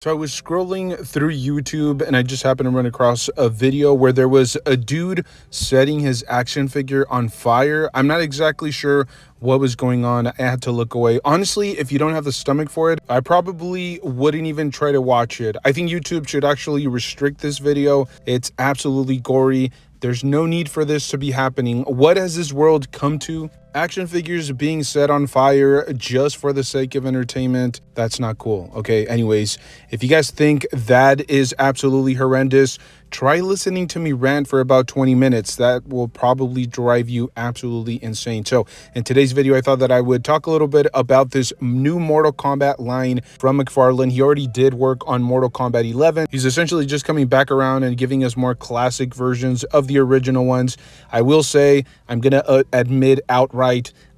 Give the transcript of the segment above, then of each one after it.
So I was scrolling through YouTube and I just happened to run across a video where there was a dude setting his action figure on fire. I'm not exactly sure what was going on. I had to look away. Honestly, if you don't have the stomach for it, I probably wouldn't even try to watch it. I think YouTube should actually restrict this video. It's absolutely gory. There's no need for this to be happening. What has this world come to? Action figures being set on fire just for the sake of entertainment. That's not cool. Okay, anyways, if you guys think that is absolutely horrendous, try listening to me rant for about 20 minutes. That will probably drive you absolutely insane. So in today's video, I thought that I would talk a little bit about this new Mortal Kombat line from McFarlane. He already did work on Mortal Kombat 11. He's essentially just coming back around and giving us more classic versions of the original ones. I will say, I'm going to admit outright,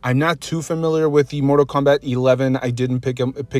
I'm not too familiar with the Mortal Kombat 11. I didn't pick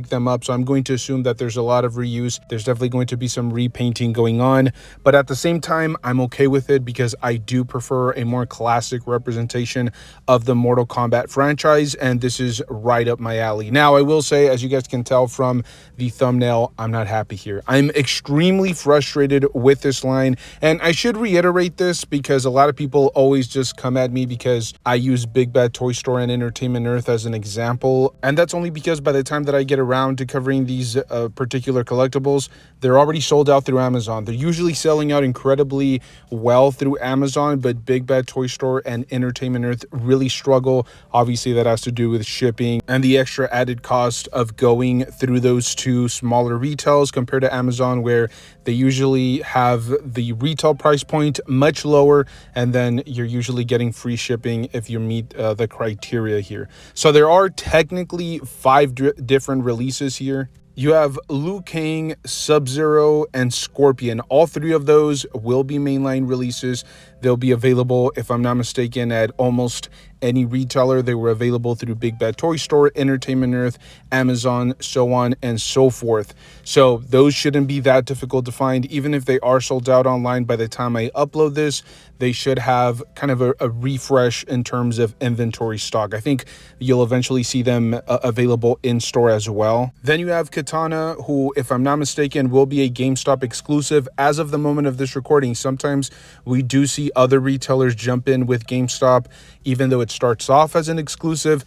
them up, so I'm going to assume that there's a lot of reuse. There's definitely going to be some repainting going on, but at the same time, I'm okay with it because I do prefer a more classic representation of the Mortal Kombat franchise, and this is right up my alley. Now, I will say, as you guys can tell from the thumbnail, I'm not happy here. I'm extremely frustrated with this line, and I should reiterate this because a lot of people always just come at me because I use Big Bad Toy Store and Entertainment Earth as an example, and that's only because by the time that I get around to covering these particular collectibles, they're already sold out through Amazon. They're usually selling out incredibly well through Amazon, but Big Bad Toy Store and Entertainment Earth really struggle. Obviously, that has to do with shipping and the extra added cost of going through those two smaller retails compared to Amazon, where they usually have the retail price point much lower, and then you're usually getting free shipping if you meet the criteria here. So there are technically 5 different releases here. You have Liu Kang, Sub-Zero, and Scorpion. All 3 of those will be mainline releases. They'll be available, if I'm not mistaken, at almost any retailer. They were available through Big Bad Toy Store, Entertainment Earth, Amazon, so on and so forth. So those shouldn't be that difficult to find. Even if they are sold out online by the time I upload this, they should have kind of a refresh in terms of inventory stock. I think you'll eventually see them available in store as well. Then you have Katana, who, if I'm not mistaken, will be a GameStop exclusive as of the moment of this recording. Sometimes we do see other retailers jump in with GameStop, even though it starts off as an exclusive.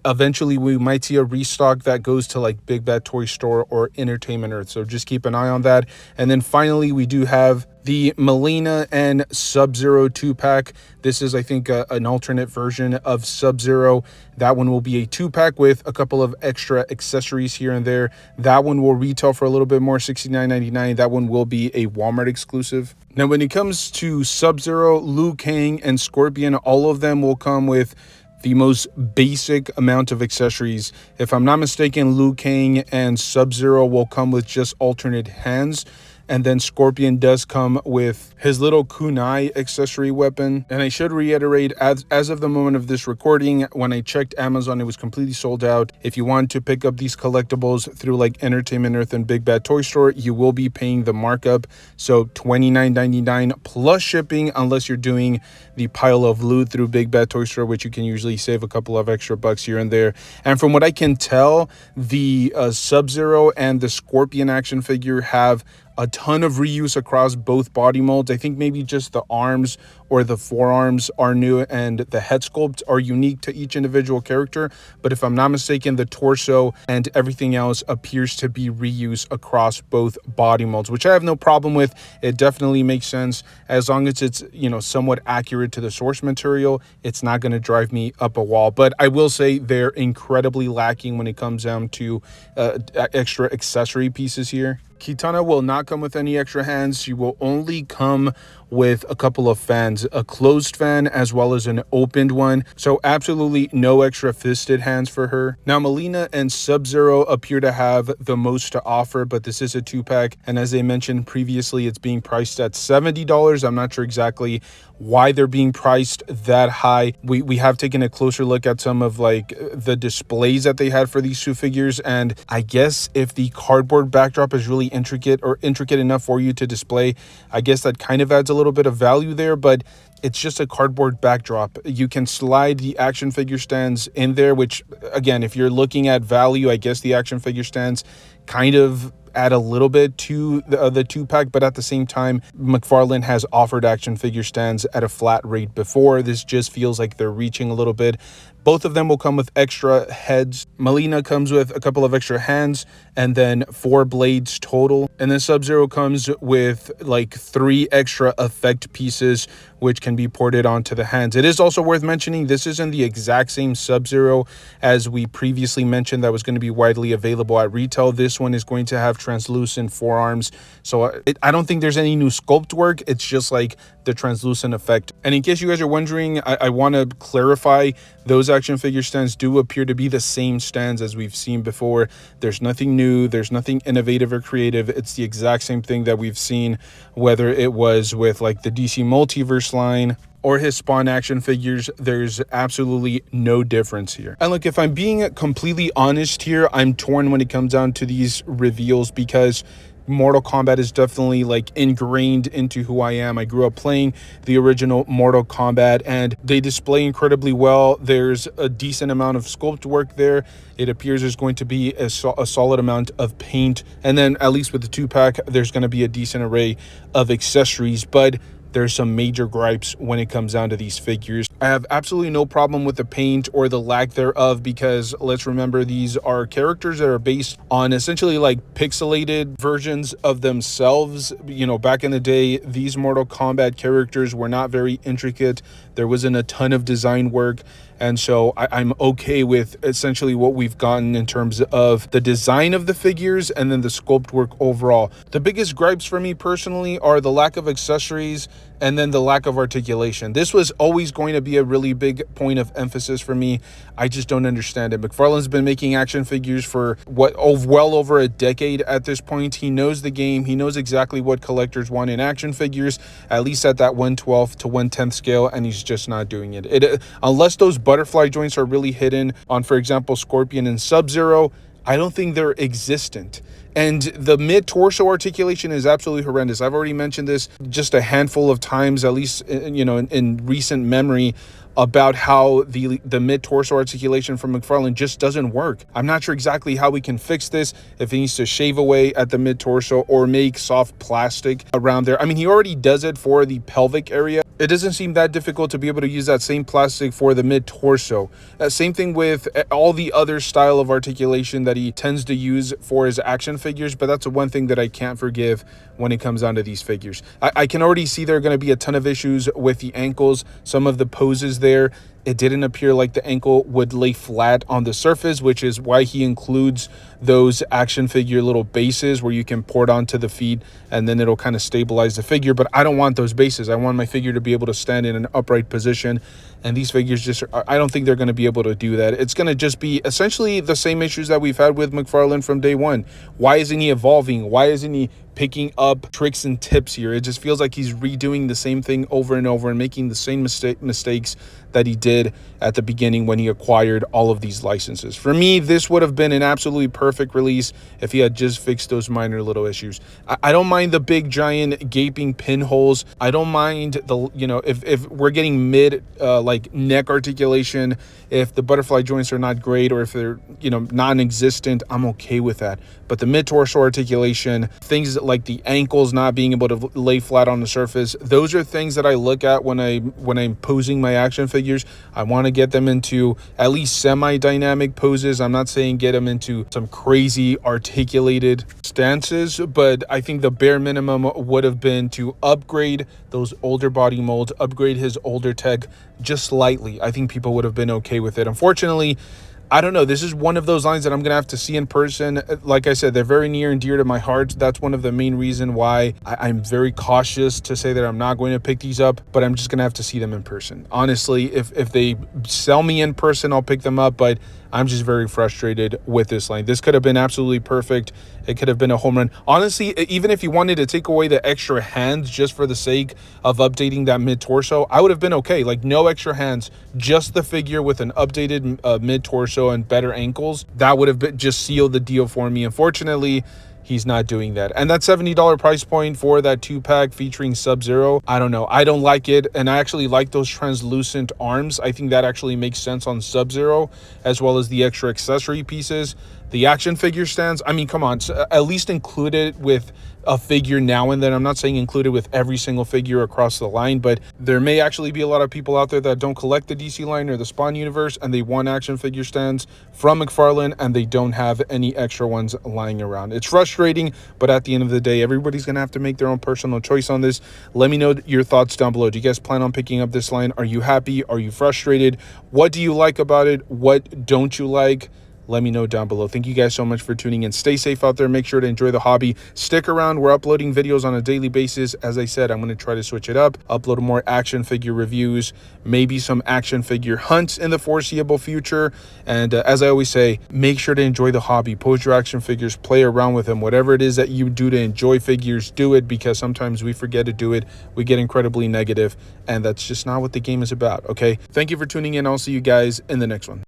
Eventually we might see a restock that goes to like Big Bad Toy Store or Entertainment Earth, so just keep an eye on that. And then finally we do have the Mileena and Sub-Zero 2-pack. This is, I think, an alternate version of Sub-Zero. That one will be a 2-pack with a couple of extra accessories here and there. That one will retail for a little bit more, $69.99. That one will be a Walmart exclusive. Now, when it comes to Sub-Zero, Liu Kang, and Scorpion, all of them will come with the most basic amount of accessories. If I'm not mistaken, Liu Kang and Sub-Zero will come with just alternate hands. And then Scorpion does come with his little kunai accessory weapon. And I should reiterate, as of the moment of this recording, when I checked Amazon, it was completely sold out. If you want to pick up these collectibles through like Entertainment Earth and Big Bad Toy Store, you will be paying the markup. So $29.99 plus shipping, unless you're doing the pile of loot through Big Bad Toy Store, which you can usually save a couple of extra bucks here and there. And from what I can tell, the Sub-Zero and the Scorpion action figure have a ton of reuse across both body molds. I think maybe just the arms or the forearms are new and the head sculpt are unique to each individual character. But if I'm not mistaken, the torso and everything else appears to be reused across both body molds, which I have no problem with. It definitely makes sense as long as it's, you know, somewhat accurate to the source material. It's not going to drive me up a wall. But I will say they're incredibly lacking when it comes down to extra accessory pieces here. Kitana will not come with any extra hands. She will only come with a couple of fans, a closed fan as well as an opened one. So absolutely no extra fisted hands for her. Now, Mileena and Sub-Zero appear to have the most to offer, but this is a 2-pack. And as I mentioned previously, it's being priced at $70. I'm not sure exactly why they're being priced that high. We have taken a closer look at some of like the displays that they had for these 2 figures, and I guess if the cardboard backdrop is really intricate enough for you to display, I guess that kind of adds a little bit of value there, but it's just a cardboard backdrop. You can slide the action figure stands in there, which again, if you're looking at value, I guess the action figure stands kind of add a little bit to the 2-pack, but at the same time, McFarlane has offered action figure stands at a flat rate before. This just feels like they're reaching a little bit. Both of them will come with extra heads. Melina comes with a couple of extra hands and then 4 blades total. And then Sub-Zero comes with like 3 extra effect pieces, which can be ported onto the hands. It is also worth mentioning this isn't the exact same Sub-Zero as we previously mentioned that was going to be widely available at retail. This one is going to have translucent forearms. So I don't think there's any new sculpt work. It's just like the translucent effect. And in case you guys are wondering, I want to clarify, those action figure stands do appear to be the same stands as we've seen before. There's nothing new, there's nothing innovative or creative. It's the exact same thing that we've seen, whether it was with like the DC Multiverse line or his Spawn action figures. There's absolutely no difference here. And look, if I'm being completely honest here, I'm torn when it comes down to these reveals, because Mortal Kombat is definitely like ingrained into who I am. I grew up playing the original Mortal Kombat and they display incredibly well. There's a decent amount of sculpt work there. It appears there's going to be a solid amount of paint, and then at least with the 2-pack there's going to be a decent array of accessories. But there's some major gripes when it comes down to these figures. I have absolutely no problem with the paint or the lack thereof, because let's remember, these are characters that are based on essentially like pixelated versions of themselves. You know, back in the day, these Mortal Kombat characters were not very intricate. There wasn't a ton of design work. And so I'm okay with essentially what we've gotten in terms of the design of the figures and then the sculpt work overall. The biggest gripes for me personally are the lack of accessories and then the lack of articulation. This was always going to be a really big point of emphasis for me. I just don't understand it. McFarlane's been making action figures for well over a decade at this point. He knows the game. He knows exactly what collectors want in action figures, at least at that 1/12 to 1/10 scale, and he's just not doing it. Unless those butterfly joints are really hidden on, for example, Scorpion and Sub-Zero, I don't think they're existent. And the mid-torso articulation is absolutely horrendous. I've already mentioned this just a handful of times, at least, you know, in recent memory, about how the mid-torso articulation from McFarlane just doesn't work. I'm not sure exactly how we can fix this, if he needs to shave away at the mid-torso or make soft plastic around there. I mean, he already does it for the pelvic area. It doesn't seem that difficult to be able to use that same plastic for the mid-torso. Same thing with all the other style of articulation that he tends to use for his action figures, but that's the one thing that I can't forgive when it comes down to these figures. I can already see there are going to be a ton of issues with the ankles. Some of the poses there, it didn't appear like the ankle would lay flat on the surface, which is why he includes those action figure little bases where you can port onto the feet and then it'll kind of stabilize the figure. But I don't want those bases. I want my figure to be able to stand in an upright position, and these figures just, I don't think they're going to be able to do that. It's going to just be essentially the same issues that we've had with McFarlane from day one. Why isn't he evolving? Why isn't he picking up tricks and tips here? It just feels like he's redoing the same thing over and over and making the same mistakes that he did at the beginning when he acquired all of these licenses. For me, this would have been an absolutely perfect release if he had just fixed those minor little issues. I don't mind the big giant gaping pinholes. I don't mind the, you know, if we're getting mid like neck articulation, if the butterfly joints are not great or if they're, you know, non-existent, I'm okay with that. But the mid-torso articulation, things like the ankles not being able to lay flat on the surface, those are things that I look at when I'm posing my action figures. I want to get them into at least semi-dynamic poses. I'm not saying get them into some crazy articulated stances, but I think the bare minimum would have been to upgrade those older body molds, upgrade his older tech just slightly. I think people would have been okay with it. Unfortunately, I don't know. This is one of those lines that I'm going to have to see in person. Like I said, they're very near and dear to my heart. That's one of the main reasons why I'm very cautious to say that I'm not going to pick these up, but I'm just going to have to see them in person. Honestly, if they sell me in person, I'll pick them up, but I'm just very frustrated with this line. This could have been absolutely perfect. It could have been a home run. Honestly, even if you wanted to take away the extra hands just for the sake of updating that mid-torso, I would have been okay. Like, no extra hands, just the figure with an updated mid-torso and better ankles. That would have just sealed the deal for me. Unfortunately, he's not doing that. And that $70 price point for that 2-pack featuring Sub-Zero, I don't know. I don't like it. And I actually like those translucent arms. I think that actually makes sense on Sub-Zero, as well as the extra accessory pieces. The action figure stands, I mean, come on, at least include it with a figure now and then. I'm not saying include it with every single figure across the line, but there may actually be a lot of people out there that don't collect the DC line or the Spawn universe, and they want action figure stands from McFarlane, and they don't have any extra ones lying around. It's frustrating, but at the end of the day, everybody's gonna have to make their own personal choice on this. Let me know your thoughts down below. Do you guys plan on picking up this line? Are you happy? Are you frustrated? What do you like about it? What don't you like? Let me know down below. Thank you guys so much for tuning in. Stay safe out there. Make sure to enjoy the hobby. Stick around. We're uploading videos on a daily basis. As I said, I'm going to try to switch it up, upload more action figure reviews, maybe some action figure hunts in the foreseeable future. And as I always say, make sure to enjoy the hobby. Pose your action figures, play around with them. Whatever it is that you do to enjoy figures, do it, because sometimes we forget to do it. We get incredibly negative, and that's just not what the game is about, okay? Thank you for tuning in. I'll see you guys in the next one.